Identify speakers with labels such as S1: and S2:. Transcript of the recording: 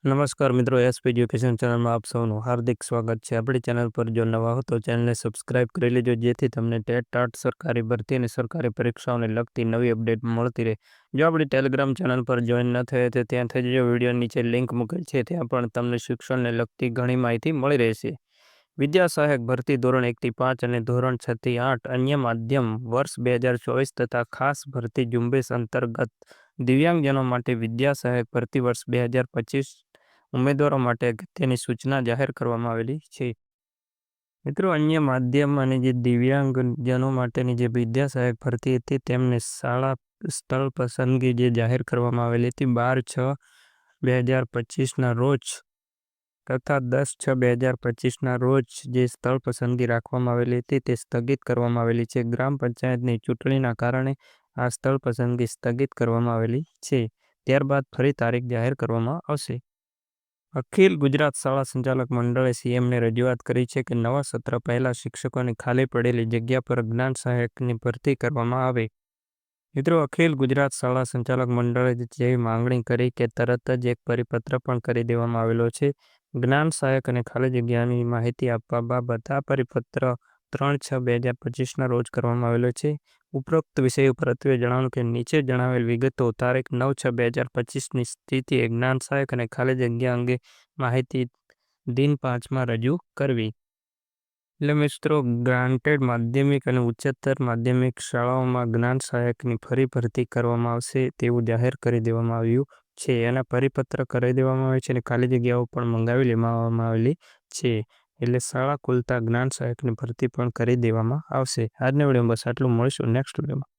S1: નમસ્કાર મિત્રો, SP education ચેનલમાં આપ સૌનું હાર્દિક સ્વાગત છે। આપણી ચેનલ પર જો નવા હો તો ચેનલને સબસ્ક્રાઇબ કરી લેજો, જેથી તમને ટેટ સરકારી ભરતી અને સરકારી પરીક્ષાઓને લગતી નવી અપડેટ મળતી રહે। જો આપણી ટેલિગ્રામ ચેનલ પર જોઈન ન થયે તો ત્યાં થઈ જજો, વિડીયો નીચે લિંક મૂકેલ છે, ત્યાં પણ તમને શિક્ષણને લગતી ઘણી માહિતી મળી રહેશે। વિદ્યા સહાયક ભરતી ધોરણ 1 થી 5 અને ધોરણ 6 થી 8 અન્ય માધ્યમ વર્ષ 2024 તથા ખાસ ભરતી ઝુંબેશ અંતર્ગત દિવ્યાંગજનો માટે વિદ્યા સહાયક ભરતી વર્ષ 2025 ઉમેદવારો માટે અગત્યની સૂચના જાહેર કરવામાં આવેલી છે। મિત્રો, અન્ય માધ્યમ અને જે દિવ્યાંગજનો માટેની જે વિદ્યા સહાયક ભરતી હતી તેમને શાળા સ્થળ પસંદગી જે જાહેર કરવામાં આવેલી હતી 12/6/2025ના રોજ તથા 10/6/2025ના રોજ જે સ્થળ પસંદગી રાખવામાં આવેલી હતી તે સ્થગિત કરવામાં આવેલી છે। ગ્રામ પંચાયતની ચૂંટણીના કારણે આ સ્થળ પસંદગી સ્થગિત કરવામાં આવેલી છે। ત્યારબાદ ફરી તારીખ જાહેર કરવામાં આવશે। અખિલ ગુજરાત શાળા સંચાલક મંડળે સીએમને રજૂઆત કરી છે કે નવા સત્ર પહેલા શિક્ષકોની ખાલી પડેલી જગ્યા પર જ્ઞાન સહાયકની ભરતી કરવામાં આવે। મિત્રો, અખિલ ગુજરાત શાળા સંચાલક મંડળે જેવી માંગણી કરી કે તરત જ એક પરિપત્ર પણ કરી દેવામાં આવેલો છે। જ્ઞાન સહાયક અને ખાલી જગ્યાની માહિતી આપવા બાબત આ પરિપત્ર 3/6/2025ના રોજ કરવામાં આવેલો છે। ઉપરોક્ત વિષય ઉપર અત્રે જણાવ્યું કે નીચે જણાવેલ વિગતો તારીખ 9/6/2025ની સ્થિતિએ જ્ઞાન સહાયક અને ખાલી જગ્યા અંગે માહિતી દિન 5માં રજૂ કરવી। એટલે મિત્રો, ગ્રાન્ટેડ માધ્યમિક અને ઉચ્ચતર માધ્યમિક શાળાઓમાં જ્ઞાન સહાયકની ફરી ભરતી કરવામાં આવશે તેવું જાહેર કરી દેવામાં આવ્યું છે। એના પરિપત્ર કરી દેવામાં આવે છે અને ખાલી જગ્યાઓ પણ મંગાવી લેવામાં આવેલી છે। એટલે શાળા ખુલતા જ્ઞાન સહાયકની ભરતી પણ કરી દેવામાં આવશે। આજના વિડીયોમાં બસ આટલું, મળીશું નેક્સ્ટ વિડીયોમાં।